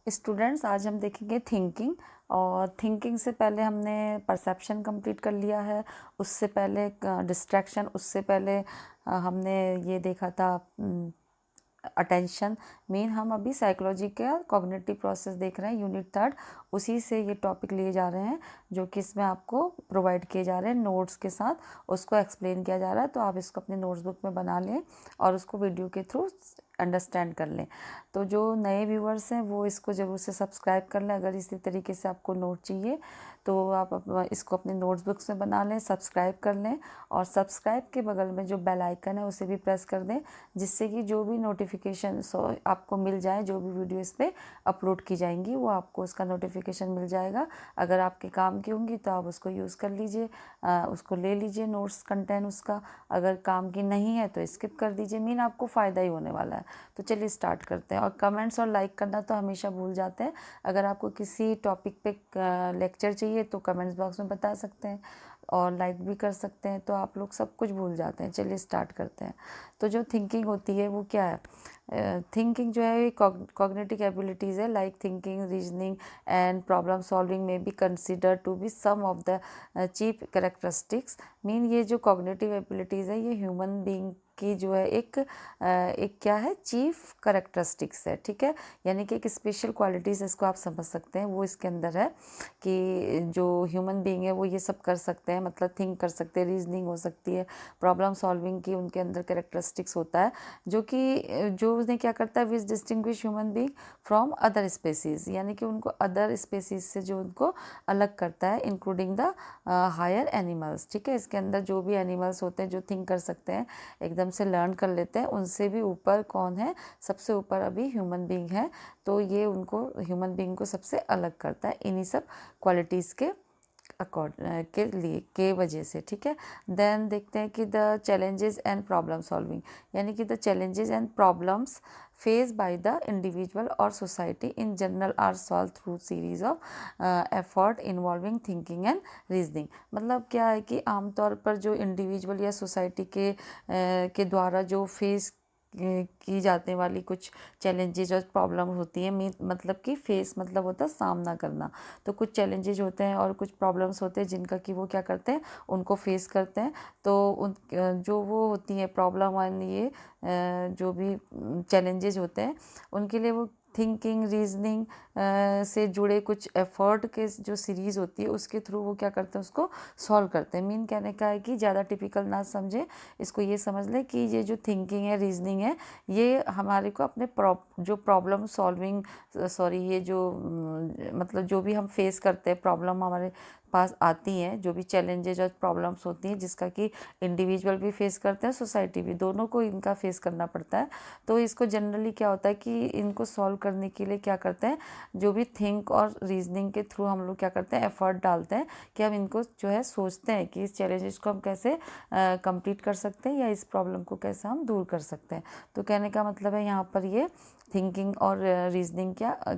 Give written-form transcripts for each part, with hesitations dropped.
Students, आज हम देखेंगे थिंकिंग। और थिंकिंग से पहले हमने परसेप्शन कंप्लीट कर लिया है, उससे पहले डिस्ट्रैक्शन, उससे पहले हमने ये देखा था अटेंशन। मेन हम अभी साइकोलॉजी का कॉग्निटिव प्रोसेस देख रहे हैं, यूनिट 3, उसी से ये टॉपिक लिए जा रहे हैं, जो कि इसमें आपको प्रोवाइड किए जा रहे हैं नोट्स के साथ, उसको एक्सप्लेन किया जा रहा है। तो आप इसको अपने नोट्स बुक में बना लें और उसको वीडियो के थ्रू अंडरस्टैंड कर लें। तो जो नए व्यूअर्स हैं वो इसको ज़रूर से सब्सक्राइब कर लें। अगर इसी तरीके से आपको नोट चाहिए तो आप इसको अपने नोट्स बुक्स में बना लें, सब्सक्राइब कर लें, और सब्सक्राइब के बगल में जो बेल आइकन है उसे भी प्रेस कर दें, जिससे कि जो भी नोटिफिकेशन आपको मिल जाए, जो भी वीडियो इस पर अपलोड की जाएंगी वो आपको उसका नोटिफिकेशन मिल जाएगा। अगर आपके काम की होंगी तो आप उसको यूज़ कर लीजिए, उसको ले लीजिए नोट्स कंटेंट उसका। अगर काम की नहीं है तो स्किप कर दीजिए, मीन आपको फ़ायदा ही होने वाला है। तो चलिए स्टार्ट करते हैं। और कमेंट्स और लाइक करना तो हमेशा भूल जाते हैं। अगर आपको किसी टॉपिक पे लेक्चर चाहिए तो कमेंट्स बॉक्स में बता सकते हैं, और लाइक भी कर सकते हैं। तो आप लोग सब कुछ भूल जाते हैं। चलिए स्टार्ट करते हैं। तो जो थिंकिंग होती है वो क्या है? थिंकिंग जो है कॉग्निटिव एबिलिटीज़ है, like thinking, reasoning and problem solving में be consider to be some of the chief characteristics. Mean ये जो कॉग्निटिव एबिलिटीज़ है ये ह्यूमन बीइंग की जो है एक क्या है, चीफ करेक्टरिस्टिक्स है। ठीक है, यानी कि एक स्पेशल क्वालिटीज़, इसको आप समझ सकते हैं, वो इसके अंदर है कि जो ह्यूमन बीइंग है वो ये सब कर सकते हैं, मतलब थिंक कर सकते हैं, रीजनिंग हो सकती है, प्रॉब्लम सॉल्विंग की उनके अंदर करेक्टरिस्टिक्स होता है, जो उन्हें क्या करता है, which distinguish human being from other species, यानी कि उनको अदर स्पेसीज से जो उनको अलग करता है, इंक्लूडिंग द हायर एनिमल्स। ठीक है, इसके अंदर जो भी एनिमल्स होते हैं जो थिंक कर सकते हैं, एकदम से लर्न कर लेते हैं, उनसे भी ऊपर कौन है, सबसे ऊपर अभी ह्यूमन बीइंग है। तो ये उनको, ह्यूमन बीइंग को सबसे अलग करता है इन्हीं सब क्वालिटीज़ के के वजह से। ठीक है, देन देखते हैं कि the challenges and problem solving, यानी कि the challenges and problems face by the individual और society in general are solve through series of effort involving thinking and reasoning. मतलब क्या है कि आमतौर पर जो इंडिविजुअल या सोसाइटी के द्वारा जो फेस की जाने वाली कुछ चैलेंजेज और प्रॉब्लम होती हैं, मतलब कि फेस मतलब होता है सामना करना। तो कुछ चैलेंजेज होते हैं और कुछ प्रॉब्लम्स होते हैं जिनका कि वो क्या करते हैं, उनको फेस करते हैं। तो उन जो वो होती हैं प्रॉब्लम और ये जो भी चैलेंजेज होते हैं उनके लिए वो थिंकिंग, रीजनिंग से जुड़े कुछ एफर्ट के जो सीरीज़ होती है उसके थ्रू वो क्या करते हैं, उसको सॉल्व करते हैं। मीन कहने का है कि ज़्यादा टिपिकल ना समझे, इसको ये समझ लें कि ये जो थिंकिंग है, रीजनिंग है, ये हमारे को अपने जो प्रॉब्लम सॉल्विंग, ये जो मतलब जो भी हम फेस करते हैं, प्रॉब्लम हमारे पास आती हैं, जो भी चैलेंजेज और प्रॉब्लम्स होती हैं जिसका कि इंडिविजुअल भी फेस करते हैं, सोसाइटी भी, दोनों को इनका फेस करना पड़ता है। तो इसको जनरली क्या होता है कि इनको सॉल्व करने के लिए क्या करते हैं, जो भी थिंक और रीजनिंग के थ्रू हम लोग क्या करते हैं, एफर्ट डालते हैं कि हम इनको जो है सोचते हैं कि इस चैलेंजेस को हम कैसे कंप्लीट कर सकते हैं या इस प्रॉब्लम को कैसे हम दूर कर सकते हैं। तो कहने का मतलब है यहाँ पर ये थिंकिंग और रीजनिंग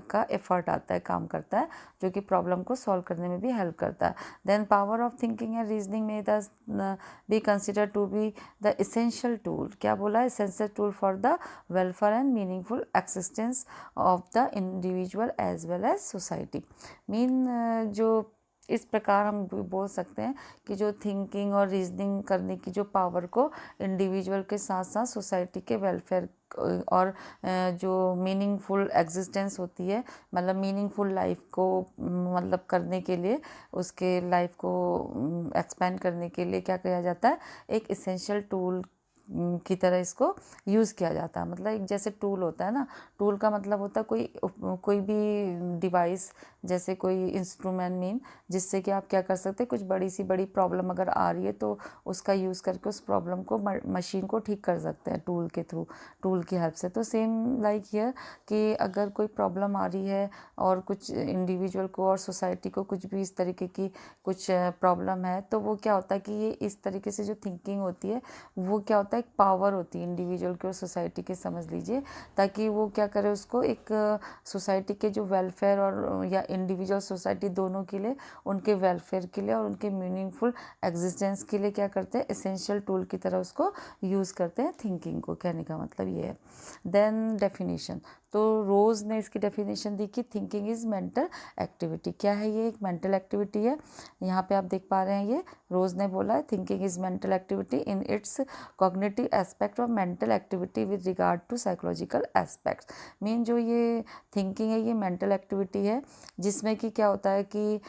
का एफर्ट आता है, काम करता है, जो कि प्रॉब्लम को सॉल्व करने में भी हेल्प करता है। Then power of thinking and reasoning में thus be consider to be the essential tool. क्या बोला है, essential tool for the welfare and meaningful existence of the individual as well as society. Mean जो इस प्रकार हम बोल सकते हैं कि जो थिंकिंग और रीजनिंग करने की जो पावर को इंडिविजुअल के साथ साथ सोसाइटी के वेलफेयर और जो मीनिंगफुल एग्जिस्टेंस होती है, मतलब मीनिंगफुल लाइफ को मतलब करने के लिए, उसके लाइफ को एक्सपेंड करने के लिए क्या किया जाता है, एक इसेंशियल टूल की तरह इसको यूज़ किया जाता है। मतलब एक जैसे टूल होता है ना, टूल का मतलब होता है कोई भी डिवाइस, जैसे कोई इंस्ट्रूमेंट, मीन जिससे कि आप क्या कर सकते हैं, कुछ बड़ी प्रॉब्लम अगर आ रही है तो उसका यूज़ करके उस प्रॉब्लम को, मशीन को ठीक कर सकते हैं टूल के थ्रू, टूल की हेल्प से। तो सेम लाइक हियर कि अगर कोई प्रॉब्लम आ रही है और कुछ इंडिविजुअल को और सोसाइटी को कुछ भी इस तरीके की कुछ प्रॉब्लम है, तो वो क्या होता है कि ये इस तरीके से जो थिंकिंग होती है वो क्या होता है, एक पावर होती है इंडिविजुअल के और सोसाइटी के, समझ लीजिए, ताकि वो क्या करे, उसको एक सोसाइटी के जो वेलफेयर और या इंडिविजुअल सोसाइटी दोनों के लिए, उनके वेलफेयर के लिए और उनके मीनिंगफुल एग्जिस्टेंस के लिए क्या करते हैं, एसेंशियल टूल की तरह उसको यूज़ करते हैं थिंकिंग को। कहने का मतलब ये है। देन डेफिनेशन, तो रोज़ ने इसकी डेफिनेशन दी कि थिंकिंग इज़ मेंटल एक्टिविटी। क्या है ये? एक मेंटल एक्टिविटी है। यहाँ पे आप देख पा रहे हैं, ये रोज़ ने बोला है thinking is mental activity in its cognitive aspect और mental activity with regard to psychological aspects. Main जो ये थिंकिंग है ये मेंटल एक्टिविटी है, जिसमें कि क्या होता है कि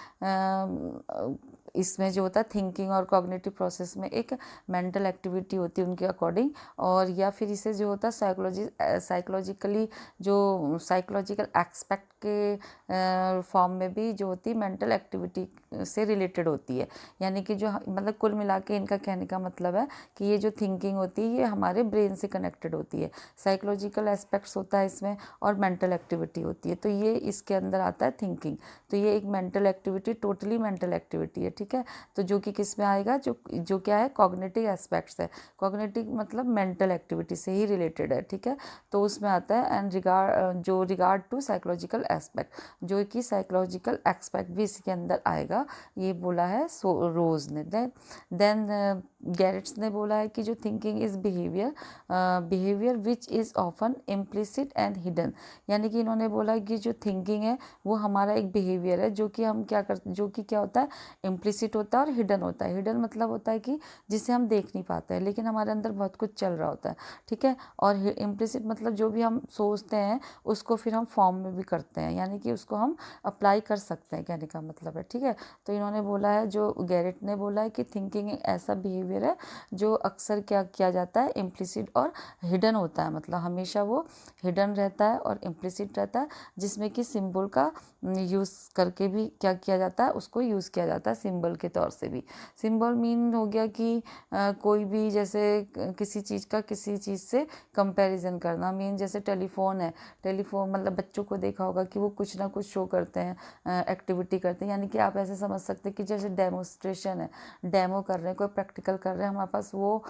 इसमें जो होता है थिंकिंग और कॉग्निटिव प्रोसेस में एक मेंटल एक्टिविटी होती है उनके अकॉर्डिंग, और या फिर इसे जो होता है साइकोलॉजिकली जो साइकोलॉजिकल एस्पेक्ट के फॉर्म में भी जो होती है मेंटल एक्टिविटी से रिलेटेड होती है। यानी कि जो मतलब कुल मिला के इनका कहने का मतलब है कि ये जो थिंकिंग होती है ये हमारे ब्रेन से कनेक्टेड होती है, साइकोलॉजिकल एस्पेक्ट्स होता है इसमें और मेंटल एक्टिविटी होती है, तो ये इसके अंदर आता है थिंकिंग। तो ये एक mental activity, totally mental activity है, ठीक है। तो जो कि किस में आएगा, जो क्या है, कॉग्निटिव एस्पेक्ट्स है। कॉग्निटिव मतलब मेंटल एक्टिविटी से ही रिलेटेड है, ठीक है। तो उसमें आता है and regard to psychological aspect, जो कि साइकोलॉजिकल एस्पेक्ट भी इसके अंदर आएगा, ये बोला है रोज ने। देन गैरेट्स ने बोला है कि जो thinking is behaviour which is often implicit and hidden. यानी कि इन्होंने बोला कि जो थिंकिंग है वो हमारा एक बिहेवियर है, जो कि हम क्या करते, जो कि क्या होता है, इम्प्लिसिट होता है और हिडन होता है। हिडन मतलब होता है कि जिसे हम देख नहीं पाते हैं लेकिन हमारे अंदर बहुत कुछ चल रहा होता है, ठीक है। और इम्प्लिसिट मतलब जो भी हम सोचते हैं उसको फिर हम फॉर्म में भी करते हैं, यानी कि उसको हम अप्लाई कर सकते हैं, कहने का मतलब है, ठीक है। तो इन्होंने बोला है, जो गैरेट ने बोला है कि थिंकिंग एक ऐसा बिहेवियर है जो अक्सर क्या किया जाता है, इम्प्लिसिट और हिडन होता है, मतलब हमेशा वो हिडन रहता है और इम्प्लिसिट रहता है, जिसमें कि सिंबल का यूज़ करके भी क्या किया जाता है, उसको यूज़ किया जाता है सिंबल के तौर से भी। सिंबल मीन हो गया कि कोई भी जैसे किसी चीज़ का किसी चीज़ से कंपैरिजन करना। मीन जैसे टेलीफोन है, टेलीफोन मतलब बच्चों को देखा होगा कि वो कुछ ना कुछ शो करते हैं, एक्टिविटी करते हैं, यानी कि आप ऐसे समझ सकते हैं कि जैसे डेमोस्ट्रेशन है, डेमो कर रहे हैं, कोई प्रैक्टिकल कर रहे हैं, हमारे पास वो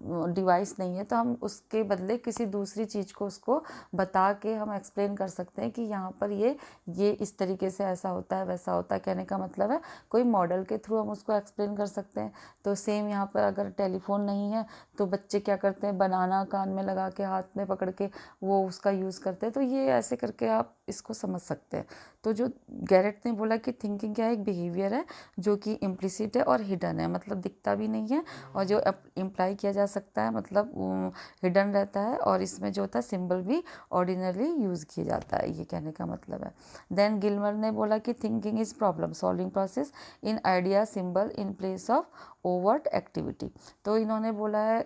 डिवाइस नहीं है तो हम उसके बदले किसी दूसरी चीज़ को उसको बता के हम एक्सप्लेन कर सकते हैं कि यहाँ पर ये इस तरीके से ऐसा होता है वैसा होता है, कहने का मतलब है कोई मॉडल के थ्रू हम उसको एक्सप्लेन कर सकते हैं। तो सेम यहाँ पर अगर टेलीफोन नहीं है तो बच्चे क्या करते हैं, बनाना कान में लगा के हाथ में पकड़ के वो उसका यूज़ करते हैं, तो ये ऐसे करके आप इसको समझ सकते हैं। तो जो गैरेट ने बोला कि थिंकिंग क्या है, एक बिहेवियर है जो कि इम्प्लिसिट है और हिडन है, मतलब दिखता भी नहीं है, और जो इम्प्लाई किया जा सकता है मतलब हिडन रहता है, और इसमें जो होता है सिंबल भी ऑर्डिनरली यूज़ किया जाता है, ये कहने का मतलब है। देन गिलमर ने बोला कि thinking is problem solving process in idea symbol in place of overt activity. तो इन्होंने बोला है,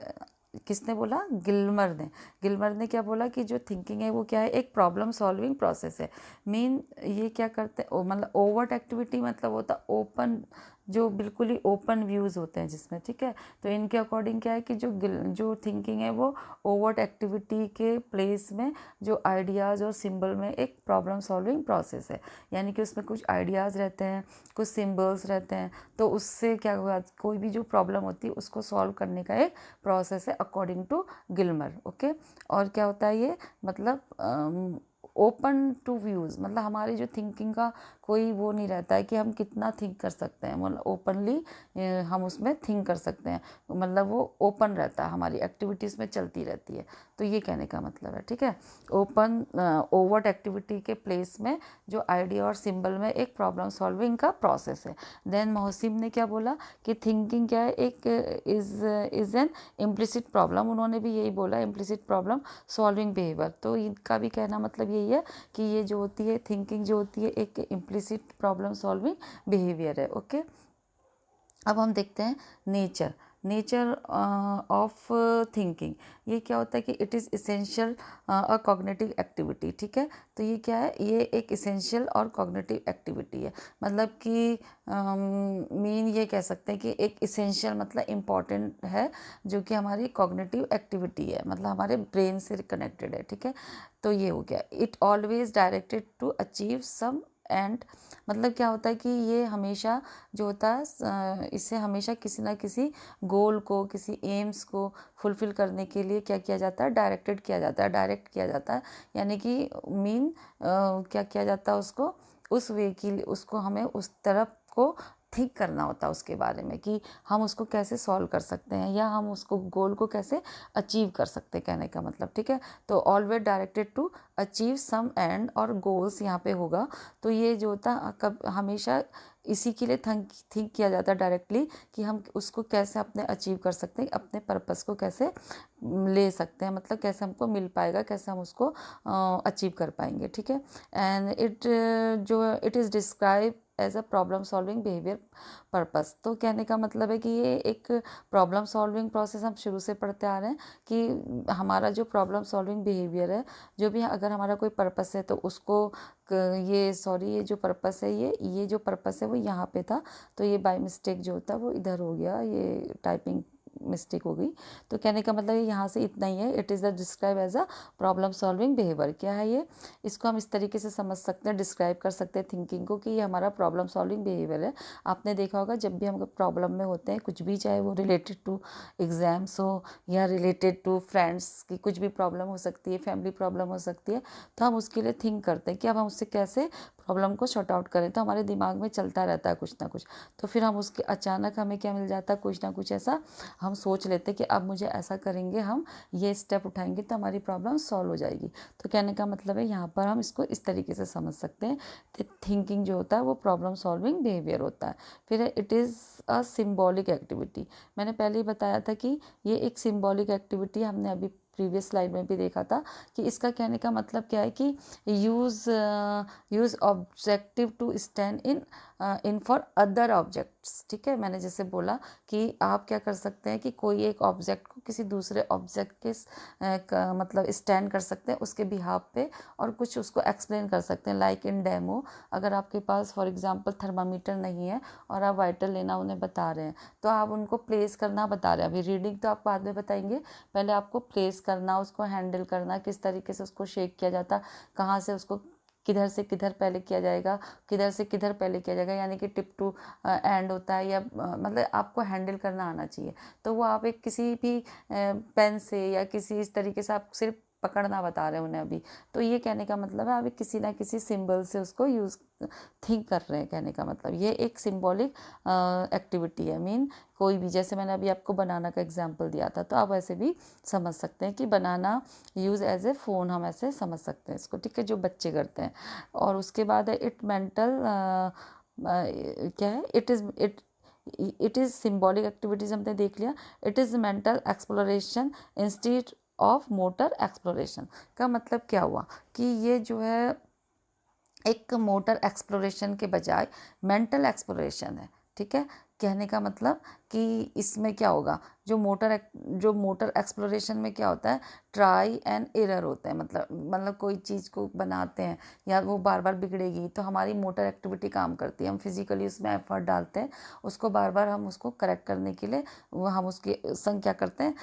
किसने बोला, गिलमर ने क्या बोला कि जो थिंकिंग है वो क्या है, एक प्रॉब्लम सॉल्विंग प्रोसेस है। मीन ये क्या करते हैं, मतलब ओवर्ट एक्टिविटी मतलब होता ओपन, जो बिल्कुल ही ओपन व्यूज़ होते हैं जिसमें, ठीक है। तो इनके अकॉर्डिंग क्या है कि जो थिंकिंग है वो ओवर्ट एक्टिविटी के प्लेस में जो आइडियाज़ और सिंबल में एक प्रॉब्लम सॉल्विंग प्रोसेस है, यानी कि उसमें कुछ आइडियाज़ रहते हैं, कुछ सिंबल्स रहते हैं, तो उससे क्या हुआ, कोई भी जो प्रॉब्लम होती है उसको सॉल्व करने का एक प्रोसेस है अकॉर्डिंग टू गिलमर, ओके। और क्या होता है ये, मतलब ओपन टू व्यूज़, मतलब हमारी जो थिंकिंग का कोई वो नहीं रहता है कि हम कितना थिंक कर सकते हैं, मतलब ओपनली हम उसमें थिंक कर सकते हैं, मतलब वो ओपन रहता है, हमारी एक्टिविटीज़ में चलती रहती है, तो ये कहने का मतलब है, ठीक है। ओपन ओवर्ट एक्टिविटी के प्लेस में जो आइडिया और सिंबल में एक प्रॉब्लम सॉल्विंग का प्रोसेस है। देन मोहसिम ने क्या बोला कि थिंकिंग क्या है, एक इज़ एन इम्प्लिसिट प्रॉब्लम, उन्होंने भी यही बोला, इम्प्लिसिट प्रॉब्लम सॉल्विंग बिहेवियर। तो इनका भी कहना मतलब यही है कि ये जो होती है थिंकिंग जो होती है एक इम्प्लिसिट प्रॉब्लम सॉल्विंग बिहेवियर है, ओके। अब हम देखते हैं नेचर ऑफ थिंकिंग। ये क्या होता है कि इट इज़ इसेंशियल और कॉग्निटिव एक्टिविटी, ठीक है। तो ये क्या है, ये एक इसेंशियल और कॉग्निटिव एक्टिविटी है, मतलब कि मेन ये कह सकते हैं कि एक इसेंशियल मतलब इम्पॉर्टेंट है, जो कि हमारी कॉग्निटिव एक्टिविटी है, मतलब हमारे ब्रेन से कनेक्टेड है, ठीक है। तो ये हो गया, it always directed to achieve some end, मतलब क्या होता है कि ये हमेशा जो होता है इससे हमेशा किसी ना किसी गोल को, किसी एम्स को फुलफ़िल करने के लिए क्या किया जाता है, डायरेक्ट किया जाता है, यानी कि मीन क्या किया जाता है उसको, उस वे की उसको हमें उस तरफ को थिंक करना होता है उसके बारे में कि हम उसको कैसे सॉल्व कर सकते हैं या हम उसको गोल को कैसे अचीव कर सकते हैं, कहने का मतलब, ठीक है। तो always directed to achieve some end और गोल्स यहाँ पे होगा। तो ये जो होता कब हमेशा इसी के लिए थिंक किया जाता है डायरेक्टली कि हम उसको कैसे अपने अचीव कर सकते हैं, अपने पर्पस को कैसे ले सकते हैं, मतलब कैसे हमको मिल पाएगा, कैसे हम उसको अचीव कर पाएंगे, ठीक है। And it is describe as a problem solving behaviour purpose. तो कहने का मतलब है कि ये एक प्रॉब्लम सॉल्विंग प्रोसेस हम शुरू से पढ़ते आ रहे हैं कि हमारा जो प्रॉब्लम सॉल्विंग बिहेवियर है, जो भी अगर हमारा कोई पर्पस है तो उसको ये जो पर्पस है, ये जो पर्पस है वो यहाँ पे था, तो ये बाय मिस्टेक जो होता है वो इधर हो गया, ये टाइपिंग मिस्टेक हो गई। तो कहने का मतलब यहाँ से इतना ही है। It is the describe as a problem solving behaviour. क्या है ये? इसको हम इस तरीके से समझ सकते हैं, डिस्क्राइब कर सकते हैं थिंकिंग को कि ये हमारा प्रॉब्लम सॉल्विंग बिहेवियर है। आपने देखा होगा जब भी हम प्रॉब्लम में होते हैं कुछ भी, चाहे वो रिलेटेड टू एग्ज़ाम्स हो या रिलेटेड टू फ्रेंड्स की कुछ भी प्रॉब्लम हो सकती है, फैमिली प्रॉब्लम हो सकती है, तो हम उसके लिए थिंक करते हैं कि अब हम उससे कैसे प्रॉब्लम को शॉर्ट आउट करें। तो हमारे दिमाग में चलता रहता है कुछ ना कुछ। तो फिर हम उसके अचानक हमें क्या मिल जाता है, कुछ ना कुछ ऐसा हम सोच लेते हैं कि अब मुझे ऐसा करेंगे, हम ये स्टेप उठाएंगे तो हमारी प्रॉब्लम सॉल्व हो जाएगी। तो कहने का मतलब है यहाँ पर हम इसको इस तरीके से समझ सकते हैं कि थिंकिंग जो होता है वो प्रॉब्लम सॉल्विंग बिहेवियर होता है। फिर it is a symbolic activity. मैंने पहले ही बताया था कि ये एक सिम्बॉलिक एक्टिविटी, हमने अभी प्रीवियस स्लाइड में भी देखा था कि इसका कहने का मतलब क्या है कि use objective to stand in for other objects, ठीक है। मैंने जैसे बोला कि आप क्या कर सकते हैं कि कोई एक ऑब्जेक्ट को किसी दूसरे ऑब्जेक्ट के मतलब स्टैंड कर सकते हैं उसके बिहाफ पे और कुछ उसको एक्सप्लेन कर सकते हैं। लाइक इन डेमो, अगर आपके पास फॉर एग्जांपल थर्मामीटर नहीं है और आप वाइटल लेना उन्हें बता रहे हैं, तो आप उनको प्लेस करना बता रहे हैं। अभी रीडिंग तो आप बाद में बताएंगे, पहले आपको प्लेस करना, उसको हैंडल करना, किस तरीके से उसको शेक किया जाता, कहाँ से उसको किधर से किधर पहले किया जाएगा, किधर से किधर पहले किया जाएगा, यानी कि टिप टू एंड होता है, या मतलब आपको हैंडल करना आना चाहिए। तो वो आप एक किसी भी पेन से या किसी इस तरीके से आप सिर्फ पकड़ना बता रहे हैं उन्हें अभी। तो ये कहने का मतलब है आप एक किसी ना किसी सिंबल से उसको यूज़ थिंक कर रहे हैं, कहने का मतलब ये एक सिंबॉलिक एक्टिविटी है। मीन कोई भी, जैसे मैंने अभी आपको बनाना का एग्जांपल दिया था, तो आप ऐसे भी समझ सकते हैं कि बनाना यूज़ एज ए फ़ोन, हम ऐसे समझ सकते हैं इसको, ठीक है, जो बच्चे करते हैं। और उसके बाद है इट मेंटल क्या है, इट इज़ सिम्बॉलिक एक्टिविटीज हमने देख लिया। It is mental exploration instead of motor exploration. का मतलब क्या हुआ कि ये जो है एक मोटर एक्सप्लोरेशन के बजाय मेंटल एक्सप्लोरेशन है, ठीक है। कहने का मतलब कि इसमें क्या होगा, जो मोटर एक्सप्लोरेशन में क्या होता है, ट्राई एंड एरर होते हैं। मतलब कोई चीज़ को बनाते हैं या वो बार बार बिगड़ेगी, तो हमारी मोटर एक्टिविटी काम करती है, हम फिजिकली उसमें एफर्ट डालते हैं, उसको बार बार हम उसको करेक्ट करने के लिए वो हम उसकी संग क्या करते हैं,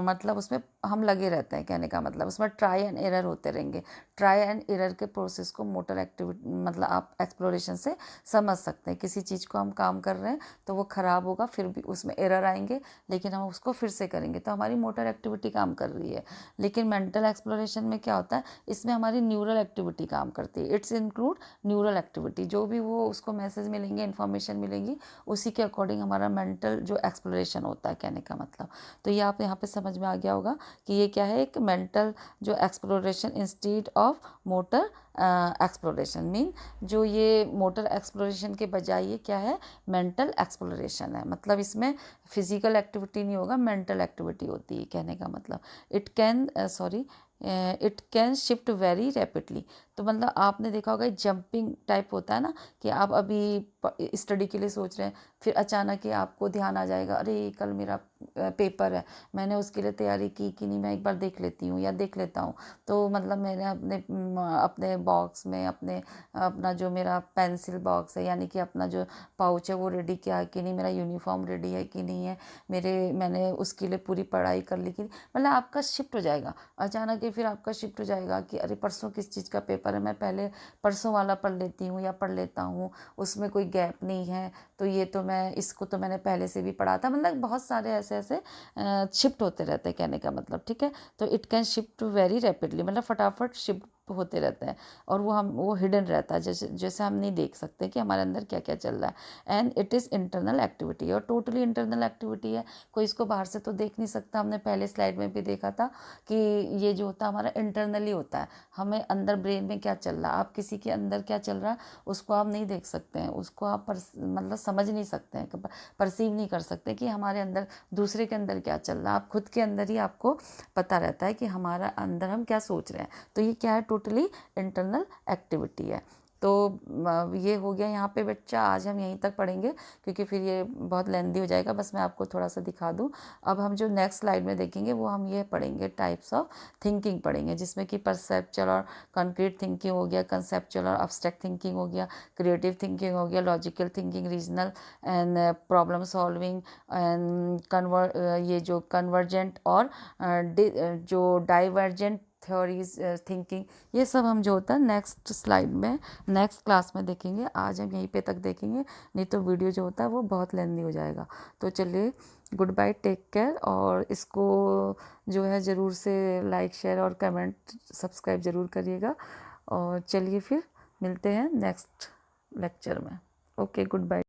मतलब उसमें हम लगे रहते हैं। कहने का मतलब उसमें ट्राई एंड एरर होते रहेंगे। ट्राई एंड एरर के प्रोसेस को मोटर एक्टिविटी मतलब आप एक्सप्लोरेशन से समझ सकते हैं। किसी चीज़ को हम काम कर रहे हैं तो वो ख़राब होगा, फिर भी उसमें एरर आएंगे, लेकिन हम उसको फिर से करेंगे, तो हमारी मोटर एक्टिविटी काम कर रही है। लेकिन मेंटल एक्सप्लोरेशन में क्या होता है, इसमें हमारी न्यूरल एक्टिविटी काम करती है। इट्स इंक्लूड न्यूरल एक्टिविटी, जो भी वो उसको मैसेज मिलेंगे, इन्फॉर्मेशन मिलेंगी, उसी के अकॉर्डिंग हमारा मेंटल जो एक्सप्लोरेशन होता है, कहने का मतलब। तो ये आप यहाँ पे समझ में आ गया होगा कि ये क्या है, एक मेंटल जो exploration instead of motor exploration. Mean जो ये मोटर एक्सप्लोरेशन के बजाय ये क्या है, मेंटल एक्सप्लोरेशन है। मतलब इसमें फिजिकल एक्टिविटी नहीं होगा, मेंटल एक्टिविटी होती है, कहने का मतलब। It can shift very rapidly. तो मतलब आपने देखा होगा जंपिंग टाइप होता है ना, कि आप अभी स्टडी के लिए सोच रहे हैं, फिर अचानक ही आपको ध्यान आ जाएगा, अरे कल मेरा पेपर है, मैंने उसके लिए तैयारी की कि नहीं, मैं एक बार देख लेती हूँ या देख लेता हूँ। तो मतलब मैंने अपने बॉक्स में अपना जो मेरा पेंसिल बॉक्स है, यानी कि अपना जो पाउच है वो रेडी किया है कि नहीं, मेरा यूनिफॉर्म रेडी है कि नहीं है, मैंने उसके लिए पूरी पढ़ाई कर ली कि नहीं। मतलब आपका शिफ्ट हो जाएगा अचानक ही, फिर आपका शिफ्ट हो जाएगा कि अरे परसों किस चीज़ का पेपर है, मैं पहले परसों वाला पढ़ लेती हूँ या पढ़ लेता हूँ, उसमें कोई गैप नहीं है, तो ये तो इसको तो मैंने पहले से भी पढ़ा था। मतलब बहुत सारे ऐसे ऐसे शिफ्ट होते रहते हैं, कहने का मतलब, ठीक है। तो it can shift very rapidly, मतलब फटाफट शिफ्ट होते रहते हैं और वो हिडन रहता है, जैसे जैसे हम नहीं देख सकते कि हमारे अंदर क्या क्या चल रहा है। And it is internal activity, और टोटली इंटरनल एक्टिविटी है, कोई इसको बाहर से तो देख नहीं सकता। हमने पहले स्लाइड में भी देखा था कि ये जो होता है हमारा इंटरनली होता है, हमें अंदर ब्रेन में क्या चल रहा है, आप किसी के अंदर क्या चल रहा है उसको आप नहीं देख सकते हैं, उसको आप मतलब समझ नहीं सकते हैं, परसीव नहीं कर सकते कि हमारे अंदर दूसरे के अंदर क्या चल रहा है। आप खुद के अंदर ही आपको पता रहता है कि हमारा अंदर हम क्या सोच रहे हैं। तो ये क्या है, टोटली इंटरनल एक्टिविटी है। तो ये हो गया यहाँ पे बच्चा, आज हम यहीं तक पढ़ेंगे क्योंकि फिर ये बहुत लेंदी हो जाएगा। बस मैं आपको थोड़ा सा दिखा दूँ। अब हम जो नेक्स्ट स्लाइड में देखेंगे वो हम ये पढ़ेंगे, टाइप्स ऑफ थिंकिंग पढ़ेंगे, जिसमें कि परसेप्चुअल और कंक्रीट थिंकिंग हो गया, कंसेप्चुअल और अब्स्ट्रैक्ट थिंकिंग हो गया, क्रिएटिव थिंकिंग हो गया, logical thinking, regional and problem solving and ये जो कन्वर्जेंट और जो डाइवर्जेंट थ्योरीज थिंकिंग, ये सब हम जो होता है नेक्स्ट स्लाइड में नेक्स्ट क्लास में देखेंगे। आज हम यहीं पे तक देखेंगे, नहीं तो वीडियो जो होता है वो बहुत लेंदी हो जाएगा। तो चलिए, गुड बाय, टेक केयर, और इसको जो है ज़रूर से लाइक शेयर और कमेंट सब्सक्राइब ज़रूर करिएगा। और चलिए फिर मिलते हैं नेक्स्ट लेक्चर में। Okay, good bye.